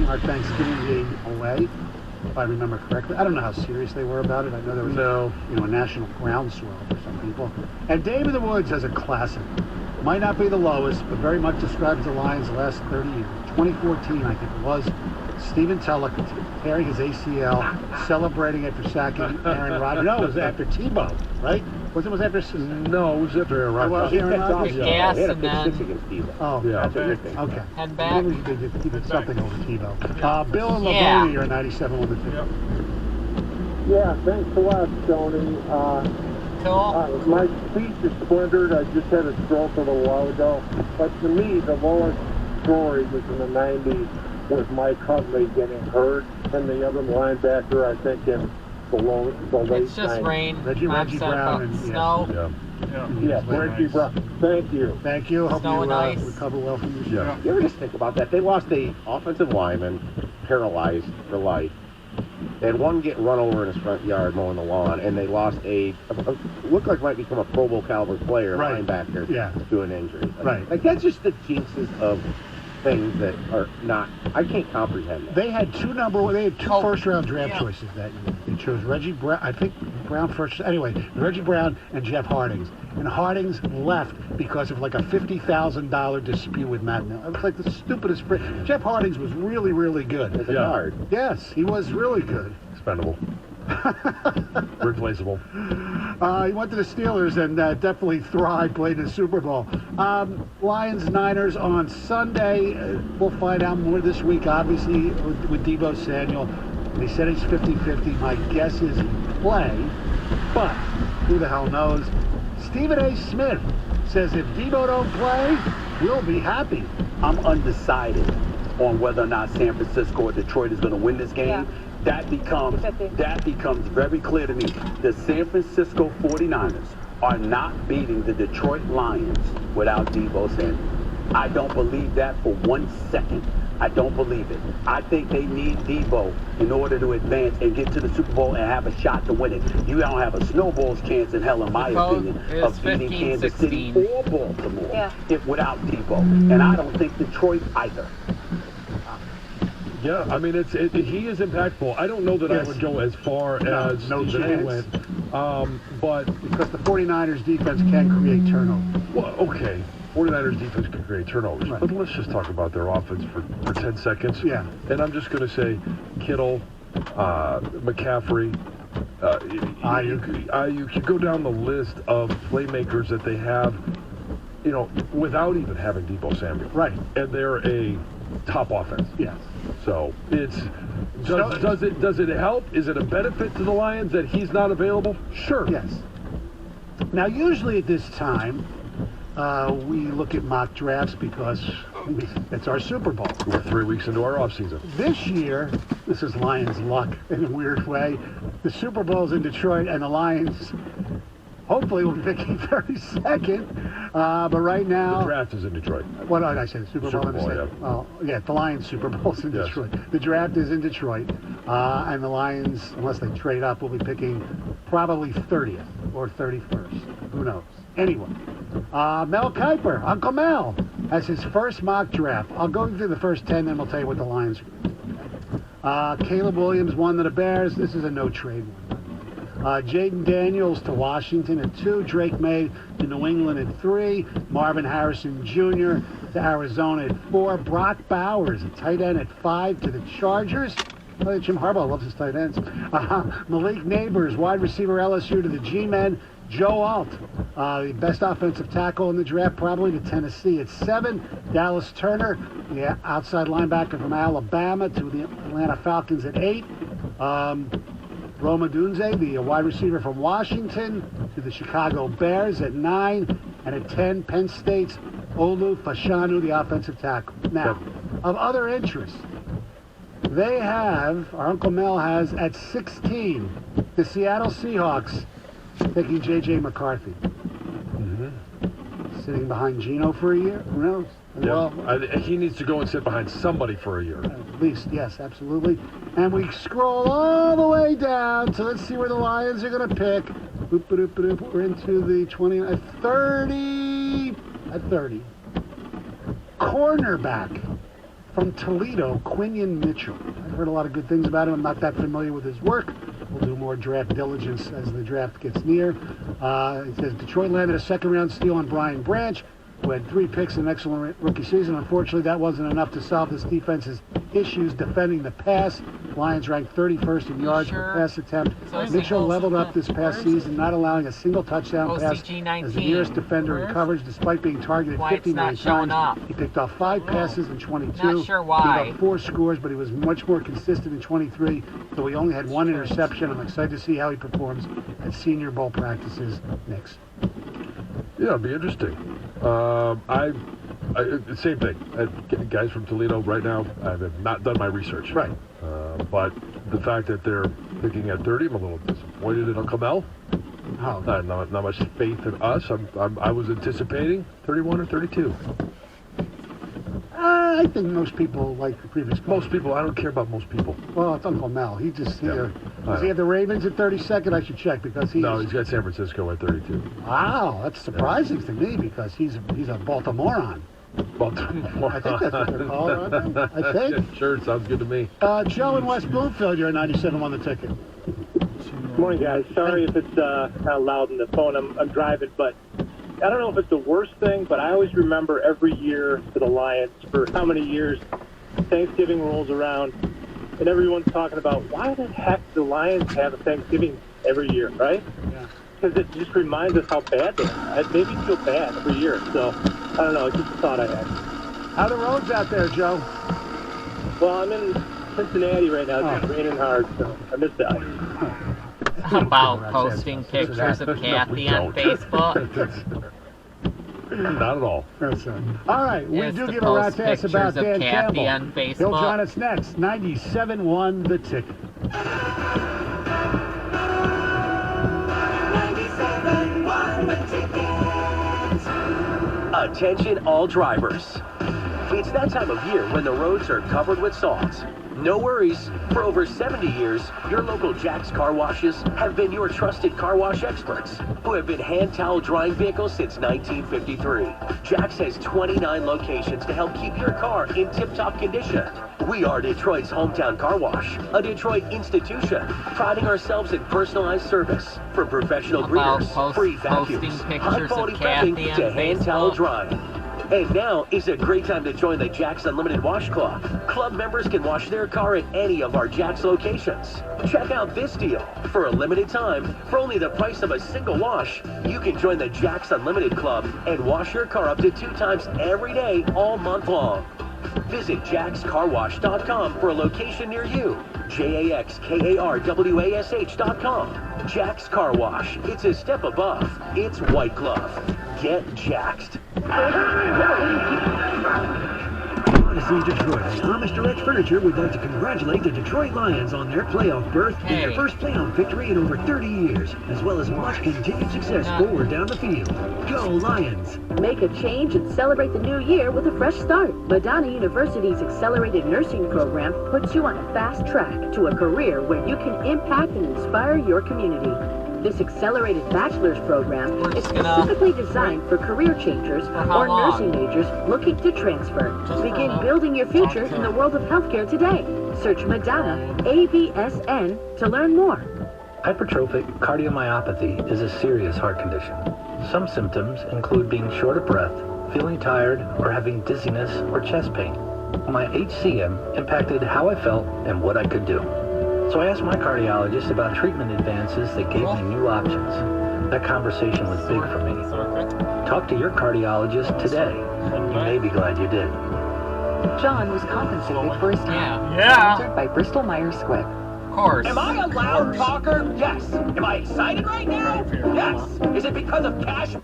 our Thanksgiving game away, if I remember correctly. I don't know how serious they were about it. I know there was a national groundswell for some people. And Dave in the Woods has a classic. Might not be the lowest, but very much describes the Lions the last 30 years. 2014, I think it was. Stephen Tulloch tearing his ACL, celebrating after sacking Aaron Rodgers. No, it was after Tebow, right? Was it after? No, it was after Aaron Rodgers. Aaron Rodgers? Gas He had a and pick then six against Tebow. Oh, Yeah. That's what you're thinking. okay. head back. Maybe he did something over Tebow. Bill and Lavoni are 97 with the ticket. Yeah, thanks a lot, Tony. Cool. My speech is splintered. I just had a stroke a little while ago. But to me, the lowest story was in the 90s with Mike Huntley getting hurt, and the other linebacker, I think, in the late It's just 90s. rain. Reggie Brown and snow. Yeah, Reggie Brown. Thank you. Thank you. Hope Snow and you ice. recover well from your Yeah. show. You ever just think about that? They lost a offensive lineman, paralyzed for life. They had one get run over in his front yard mowing the lawn, and they lost a looked like might become a Pro Bowl caliber player, Right. linebacker, Yeah. to an injury. Right. Like that's just the jinxes of things that are not. I can't comprehend that. They had two Oh, first-round draft yeah. choices that year. They chose Reggie Brown, I think Brown first. Anyway, Reggie Brown and Jeff Hardings. And Hardings left because of like a $50,000 dispute with Matt Miller. It was like the stupidest. Jeff Hardings was really, really good. As a Yeah. guard. Yes, he was really good. Expendable. Replaceable. He went to the Steelers and definitely thrived, played in the Super Bowl. Lions, Niners on Sunday. We'll find out more this week, obviously, with Deebo Samuel. They said he's 50-50. My guess is he'll play, but who the hell knows? Stephen A. Smith says if Deebo don't play, we'll be happy. I'm undecided on whether or not San Francisco or Detroit is going to win this game. Yeah. That becomes very clear to me. The San Francisco 49ers are not beating the Detroit Lions without Deebo Samuel. I don't believe that for 1 second. I don't believe it. I think they need Deebo in order to advance and get to the Super Bowl and have a shot to win it. You don't have a snowball's chance in hell, in my The code opinion, is of beating 15-16. Kansas City or Baltimore without Deebo. And I don't think Detroit either. Yeah, I mean, he is impactful. I don't know that Yes. I would go as far as no Stephen A. chance. went. But, Because the 49ers defense can create turnovers. well, okay. 49ers defense can create turnovers. Right. But let's just talk about their offense for 10 seconds. Yeah. And I'm just going to say Kittle, McCaffrey, Ayuk. you go down the list of playmakers that they have, without even having Deebo Samuel. Right. And they're a top offense. Yes. So does it help? Is it a benefit to the Lions that he's not available? Sure. Yes. Now, usually at this time, we look at mock drafts because it's our Super Bowl. We're 3 weeks into our offseason. This year, this is Lions luck in a weird way. The Super Bowl's in Detroit, and the Lions hopefully will be picking 32nd. But right now... The draft is in Detroit. What did I say? The Super Bowl? Super Bowl, yeah. Well, yeah, the Lions Super Bowl's in Yes. Detroit. The draft is in Detroit. And the Lions, unless they trade up, will be picking probably 30th or 31st. Who knows? Anyway, Mel Kiper, Uncle Mel, has his first mock draft. I'll go through the first 10, then we'll tell you what the Lions are going to do. Caleb Williams, 1 to the Bears. This is a no-trade one. Jaden Daniels to Washington at 2. Drake May to New England at 3. Marvin Harrison Jr. to Arizona at 4. Brock Bowers, a tight end, at 5 to the Chargers. Jim Harbaugh loves his tight ends. Malik Neighbors, wide receiver, LSU to the G-Men. Joe Alt, the best offensive tackle in the draft, probably to Tennessee at 7. Dallas Turner, the outside linebacker from Alabama, to the Atlanta Falcons at 8. Roma Dunze, the wide receiver from Washington, to the Chicago Bears at 9. And at 10, Penn State's Olu Fashanu, the offensive tackle. Now, of other interest, they have, our Uncle Mel has, at 16, the Seattle Seahawks taking J.J. McCarthy. Sitting behind Geno for a year? Who knows? Yeah. Well, he needs to go and sit behind somebody for a year. At least, yes, absolutely. And we scroll all the way down to, let's see where the Lions are going to pick. We're into the 20, at 30. Cornerback From Toledo, Quinion Mitchell. I've heard a lot of good things about him. I'm not that familiar with his work. We'll do more draft diligence as the draft gets near. It says Detroit landed a second-round steal on Brian Branch, who had 3 picks in an excellent rookie season. Unfortunately, that wasn't enough to solve this defense's issues defending the pass. Lions ranked 31st in yards per pass attempt. Mitchell leveled up this past season, not allowing a single touchdown pass as the nearest defender in coverage, despite being targeted 59 times. He picked off 5 passes in 22. Not sure why. He got 4 scores, but he was much more consistent in 23, though he only had 1 interception. I'm excited to see how he performs at Senior Bowl practices next. Yeah, it'll be interesting. Same thing. Guys from Toledo right now, I have not done my research. Right. But the fact that they're picking at 30, I'm a little disappointed in Uncle Mel. Oh. Not much faith in us. I was anticipating 31 or 32. I think most people like the previous. Most people. I don't care about most people. Well, it's Uncle Mel. He just here. Yeah. Does he have the Ravens at 32nd? I should check because he's. No, he's got San Francisco at 32. Wow, that's surprising to me because he's a Baltimorean. Baltimore. I think that's what they're called, aren't they? I think. Sure, sounds good to me. Joe in West Bloomfield, you're at 97 on the ticket. Good morning, guys. Sorry if it's kind of loud on the phone. I'm driving, but I don't know if it's the worst thing, but I always remember every year for the Lions, for how many years, Thanksgiving rolls around, and everyone's talking about why the heck do the Lions have a Thanksgiving every year, right? Yeah. Because it just reminds us how bad they are. It made me feel bad every year. So, I don't know. It's just a thought I had. How are the roads out there, Joe? Well, I'm in Cincinnati right now. It's raining hard, so I missed the ice. About posting pictures of Kathy on Facebook. Not at all. That's it. All right, we Yes, do to give a post rat ass about pictures of Dan Kathy Campbell. on Facebook. He'll join us next. 97.1 The Ticket. 97.1 The Ticket. Attention all drivers. It's that time of year when the roads are covered with salt. No worries. For over 70 years, your local Jack's Car Washes have been your trusted car wash experts who have been hand towel drying vehicles since 1953. Jack's has 29 locations to help keep your car in tip-top condition. We are Detroit's hometown car wash, a Detroit institution, priding ourselves in personalized service from professional greeters, free vacuums, high-quality prepping to hand towel drying. And now is a great time to join the Jack's Unlimited Wash Club. Club members can wash their car at any of our Jack's locations. Check out this deal. For a limited time, for only the price of a single wash, you can join the Jack's Unlimited Club and wash your car up to 2 times every day all month long. Visit jackscarwash.com for a location near you. JAXKARWASH.com. Jack's Car Wash. It's a step above. It's white glove. Get jaxed. Odyssey Detroit. As Thomas Direct Furniture would like to congratulate the Detroit Lions on their playoff berth in their first playoff victory in over 30 years, as well as much continued success forward down the field. Go Lions! Make a change and celebrate the new year with a fresh start. Madonna University's accelerated nursing program puts you on a fast track to a career where you can impact and inspire your community. This accelerated bachelor's program is specifically designed for career changers or nursing majors looking to transfer. Begin building your future in the world of healthcare today. Search Madonna ABSN to learn more. Hypertrophic cardiomyopathy is a serious heart condition. Some symptoms include being short of breath, feeling tired, or having dizziness or chest pain. My HCM impacted how I felt and what I could do. So I asked my cardiologist about treatment advances that gave me new options. That conversation was big for me. Talk to your cardiologist today. You may be glad you did. John was compensated for his time. Yeah. By Bristol Myers Squibb. Of course. Am I a loud talker? Yes. Am I excited right now? Yes. Is it because of cash?